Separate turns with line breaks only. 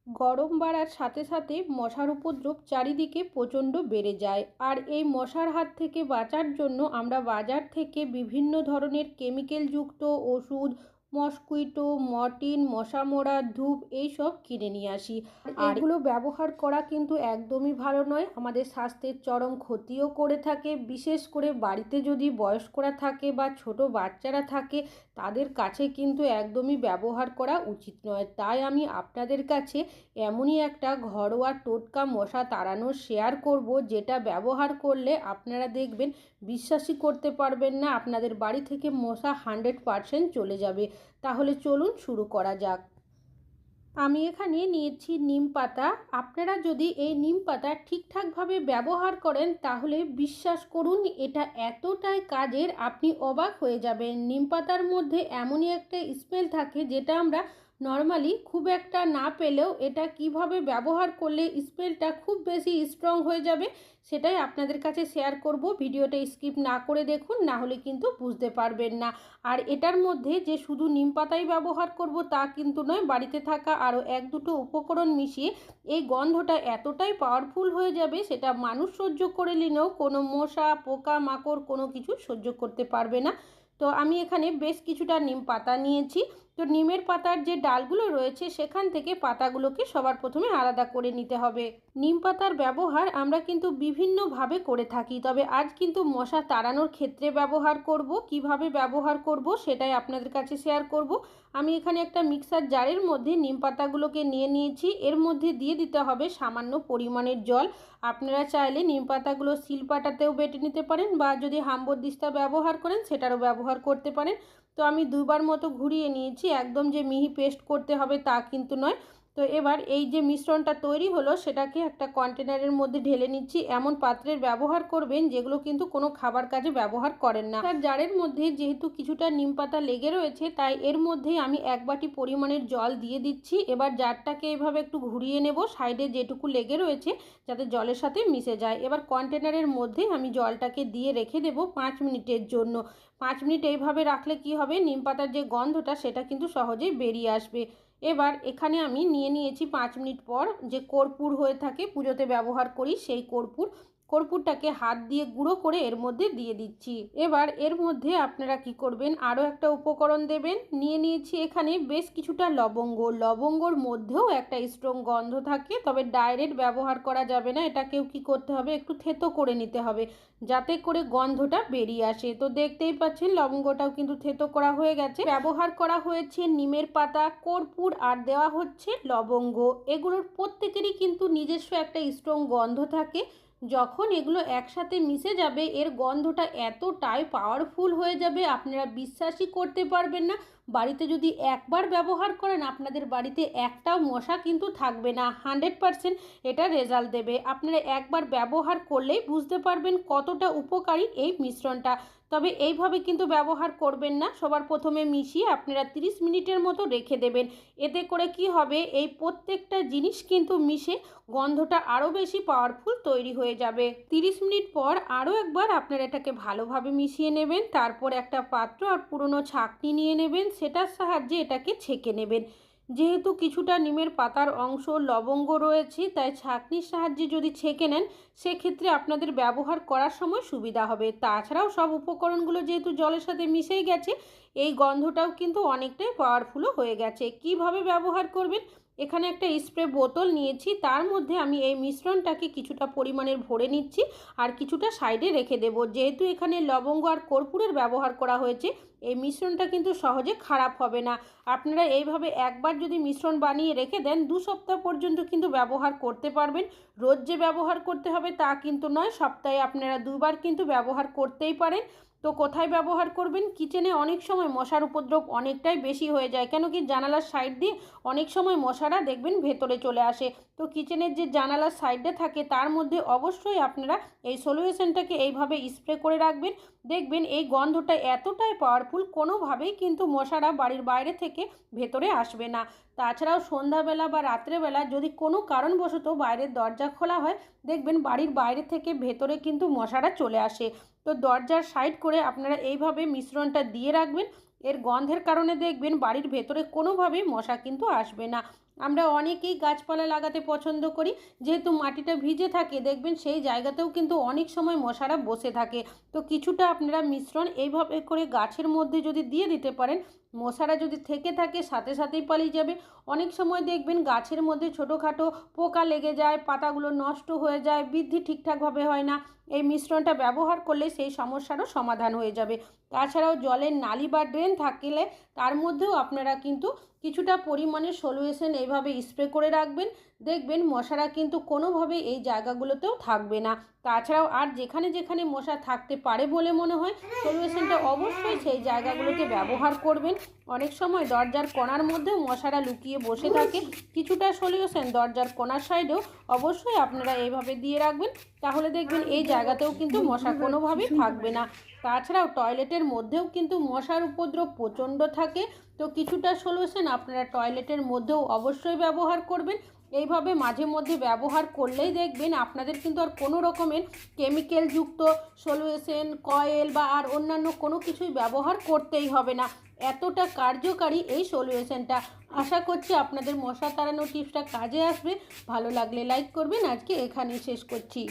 গরম বাড়ার সাথে সাথে মশার উপদ্রব চারিদিকে প্রচণ্ড বেড়ে যায়। আর এই মশার হাত থেকে বাঁচার জন্য আমরা বাজার থেকে বিভিন্ন ধরনের কেমিক্যালযুক্ত ওষুধ, মসকুইটো, মর্টিন, মশা মারার ধূপ এইসব কিনে নিয়ে আসি। আর এগুলো ব্যবহার করা কিন্তু একদমই ভালো নয়, আমাদের স্বাস্থ্যের চরম ক্ষতিও করে থাকে। বিশেষ করে বাড়িতে যদি বয়স্করা থাকে বা ছোট বাচ্চারা থাকে, তাদের কাছে কিন্তু একদমই ব্যবহার করা উচিত নয়। তাই আমি আপনাদের কাছে এমনই একটা ঘরোয়া টোটকা মশা তাড়ানোর শেয়ার করব, যেটা ব্যবহার করলে আপনারা দেখবেন বিশ্বাসই করতে পারবেন না, আপনাদের বাড়ি থেকে মশা 100% চলে যাবে। তাহলে চলুন শুরু করা যাক। আমি এখানে নিয়েছি নিম পাতা। আপনারা যদি এই নিম পাতা ঠিকঠাকভাবে ব্যবহার করেন তাহলে বিশ্বাস করুন এটা এতটাই কাজের, আপনি অবাক হয়ে যাবেন। নিম পাতার মধ্যে এমনই একটা স্মেল থাকে যেটা আমরা নর্মালি খুব একটা না পেলেও এটা কিভাবে ব্যবহার করলে স্মেলটা খুব বেশি স্ট্রং হয়ে যাবে সেটাই আপনাদের কাছে শেয়ার করব। ভিডিওটা স্কিপ না করে দেখুন, না হলে কিন্তু বুঝতে পারবেন না। আর এটার মধ্যে যে শুধু নিম পাতাই ব্যবহার করব তা কিন্তু নয়, বাড়িতে থাকা আরও এক দুটো উপকরণ মিশিয়ে এই গন্ধটা এতটাই পাওয়ারফুল হয়ে যাবে সেটা মানুষ সহ্য করে নিলেও কোনো মশা পোকা মাকড় কোনো কিছু সহ্য করতে পারবে না। তো আমি এখানে বেশ কিছুটা নিম পাতা নিয়েছি। তো নিমের পাতার যে ডালগুলো রয়েছে সেখান থেকে পাতাগুলোকে সবার প্রথমে আলাদা করে নিতে হবে। নিম পাতার ব্যবহার আমরা কিন্তু বিভিন্নভাবে করে থাকি, তবে আজ কিন্তু মশা তাড়ানোর ক্ষেত্রে ব্যবহার করব। কিভাবে ব্যবহার করব সেটাই আপনাদের কাছে শেয়ার করব। আমি এখানে একটা মিক্সার জারের মধ্যে নিম পাতাগুলোকে নিয়ে নিয়েছি। এর মধ্যে দিয়ে দিতে হবে সামান্য পরিমাণের জল। আপনারা চাইলে নিম পাতাগুলো শিলপাটাতেও বেটে নিতে পারেন, বা যদি হাম্বরদিস্তা ব্যবহার করেন সেটারও ব্যবহার করতে পারেন। তো আমি দুবার মতো ঘুরিয়ে নিয়েছি, একদম যে মিহি পেস্ট করতে হবে তা কিন্তু নয়। তো এবার এই যে মিশ্রণটা তৈরি হলো সেটাকে একটা কন্টেনারের মধ্যে ঢেলে নিচ্ছি। এমন পাত্রের ব্যবহার করবেন যেগুলো কিন্তু কোনো খাবার কাজে ব্যবহার করেন না। তার জারের মধ্যে যেহেতু কিছুটা নিম পাতা লেগে রয়েছে তাই এর মধ্যেই আমি 1 বাটি পরিমাণের জল দিয়ে দিচ্ছি। এবার জারটাকে এভাবে একটু ঘুরিয়ে নেব, সাইডে যেটুকু লেগে রয়েছে যাতে জলের সাথে মিশে যায়। এবার কন্টেনারের মধ্যে আমি জলটাকে দিয়ে রেখে দেব 5 মিনিটের জন্য। 5 মিনিট এইভাবে রাখলে কি হবে, নিম পাতার যে গন্ধটা সেটা কিন্তু সহজেই বেরিয়ে আসবে। এবার এখানে আমি নিয়ে নিয়েছি 5 মিনিট পর যে কর্পূর হয়ে থাকে, পুজোতে ব্যবহার করি সেই কর্পূরটাকে হাত দিয়ে গুঁড়ো করে এর মধ্যে দিয়ে দিচ্ছি। এবার এর মধ্যে আপনারা কি করবেন, আরও একটা উপকরণ দেবেন। নিয়ে নিয়েছি এখানে বেশ কিছুটা লবঙ্গ। লবঙ্গর মধ্যেও একটা স্ট্রং গন্ধ থাকে, তবে ডাইরেক্ট ব্যবহার করা যাবে না, এটাকেও কি করতে হবে একটু থেতো করে নিতে হবে যাতে করে গন্ধটা বেরিয়ে আসে। তো দেখতেই পাচ্ছেন লবঙ্গটাও কিন্তু থেতো করা হয়ে গেছে। ব্যবহার করা হয়েছে নিমের পাতা, কর্পূর আর দেওয়া হচ্ছে লবঙ্গ। এগুলোর প্রত্যেকেরই কিন্তু নিজস্ব একটা স্ট্রং গন্ধ থাকে। যখন এগুলো একসাথে মিশে যাবে এর গন্ধটা এতটাই পাওয়ারফুল হয়ে যাবে আপনারা বিশ্বাসই করতে পারবেন না। বাড়িতে যদি একবার ব্যবহার করেন আপনাদের বাড়িতে একটাও মশা কিন্তু থাকবে না, 100% এটা রেজাল্ট দেবে। আপনারা একবার ব্যবহার করলেই বুঝতে পারবেন কতটা উপকারী এই মিশ্রণটা। তবে এইভাবে কিন্তু ব্যবহার করবেন না, সবার প্রথমে মিশিয়ে আপনারা 30 মিনিটের মতো রেখে দেবেন। এতে করে কি হবে, এই প্রত্যেকটা জিনিস কিন্তু মিশে গন্ধটা আরও বেশি পাওয়ারফুল তৈরি হয়ে যাবে। 30 মিনিট পর আরও একবার আপনারা এটাকে ভালোভাবে মিশিয়ে নেবেন। তারপর একটা পাত্র আর পুরনো ছাঁকনি নিয়ে নেবেন, সেটার সাহায্যে এটাকে ছেঁকে নেবেন। যেহেতু কিছুটা নিমের পাতার অংশ লবঙ্গ রয়েছে তাই ছাঁকনির সাহায্যে যদি ছেঁকে নেন সেক্ষেত্রে আপনাদের ব্যবহার করার সময় সুবিধা হবে। তাছাড়াও সব উপকরণগুলো যেহেতু জলের সাথে মিশেই গেছে এই গন্ধটাও কিন্তু অনেকটাই পাওয়ারফুলও হয়ে গেছে। কিভাবে ব্যবহার করবেন, এখানে একটা স্প্রে বোতল নিয়েছি, তার মধ্যে আমি এই মিশ্রণটাকে কিছুটা পরিমাণের ভরে নিচ্ছি আর কিছুটা সাইডে রেখে দেব। যেহেতু এখানে লবঙ্গ আর কর্পূরের ব্যবহার করা হয়েছে এই মিশ্রণটা কিন্তু সহজে খারাপ হবে না। আপনারা এইভাবে একবার যদি মিশ্রণ বানিয়ে রেখে দেন 2 সপ্তাহ পর্যন্ত কিন্তু ব্যবহার করতে পারবেন। রোজ যে ব্যবহার করতে হবে তা কিন্তু নয়, সপ্তাহে আপনারা 2বার কিন্তু ব্যবহার করতেই পারেন। তো কোথায় ব্যবহার করবেন, কিচেনে অনেক সময় মশার উপদ্রব অনেকটাই বেশি হয়ে যায়, কেন কি জানালার সাইড দিয়ে অনেক সময় মশারা দেখবেন ভেতরে চলে আসে। তো কিচেনের যে জানালার সাইডে থাকে তার মধ্যে অবশ্যই আপনারা এই সলিউশনটাকে এইভাবে স্প্রে করে রাখবেন। দেখবেন এই গন্ধটা এতটাই পাওয়ারফুল কোনোভাবেই কিন্তু মশারা বাড়ির বাইরে থেকে ভেতরে আসবে না। তাছাড়াও সন্ধ্যাবেলা বা রাত্রেবেলা যদি কোনো কারণবশত বাইরের দরজা খোলা হয় দেখবেন বাড়ির বাইরে থেকে ভেতরে কিন্তু মশারা চলে আসে। তো দরজার সাইড করে আপনারা এইভাবে মিশ্রণটা দিয়ে রাখবেন। এর গন্ধের কারণে দেখবেন বাড়ির ভেতরে কোনোভাবেই মশা কিন্তু আসবে না। আমরা অনেকেই গাছপালা লাগাতে পছন্দ করি, যেহেতু মাটিটা ভিজে থাকে দেখবেন সেই জায়গাতেও কিন্তু অনেক সময় মশারা বসে থাকে। তো কিছুটা আপনারা মিশ্রণ এইভাবে করে গাছের মধ্যে যদি দিয়ে দিতে পারেন, মশারা যদি থেকে থাকে সাথে সাথেই পালিয়ে যাবে। অনেক সময় দেখবেন গাছের মধ্যে ছোটোখাটো পোকা লেগে যায়, পাতাগুলো নষ্ট হয়ে যায়, বৃদ্ধি ঠিকঠাকভাবে হয় না। এই মিশ্রণটা ব্যবহার করলে সেই সমস্যারও সমাধান হয়ে যাবে। তাছাড়াও জলের নালি বা ড্রেন থাকলে তার মধ্যেও আপনারা কিন্তু কিছুটা পরিমাণে সলিউশন এইভাবে স্প্রে করে রাখবেন, দেখবেন মশারা কিন্তু কোনোভাবে এই জায়গাগুলোতেও থাকবে না। তাছাড়াও আর যেখানে যেখানে মশা থাকতে পারে বলে মনে হয়, সলিউশনটা অবশ্যই সেই জায়গাগুলোতে ব্যবহার করবেন। অনেক সময় দরজার কোণার মধ্যেও মশারা লুকিয়ে বসে থাকে, কিছুটা সলিউশন দরজার কোণার সাইডেও অবশ্যই আপনারা এইভাবে দিয়ে রাখবেন, তাহলে দেখবেন এই জায়গাতেও কিন্তু মশা কোনোভাবেই থাকবে না। তাছাড়াও টয়লেটের মধ্যেও কিন্তু মশার উপদ্রব প্রচণ্ড থাকে, তো কিছুটা সলিউশন আপনারা টয়লেটের মধ্যেও অবশ্যই ব্যবহার করবেন। এইভাবে মাঝে মধ্যে ব্যবহার করলেই দেখবেন আপনাদের কিন্তু আর কোনো রকমের কেমিক্যালযুক্ত সলিউশন, কয়েল বা আর অন্যান্য কোনো কিছুই ব্যবহার করতেই হবে না। এতটা কার্যকারী এই সলিউশনটা। আশা করছি আপনাদের মশা তাড়ানোর টিপসটা কাজে আসবে। ভালো লাগলে লাইক করবেন। আজকে এখানেই শেষ করছি।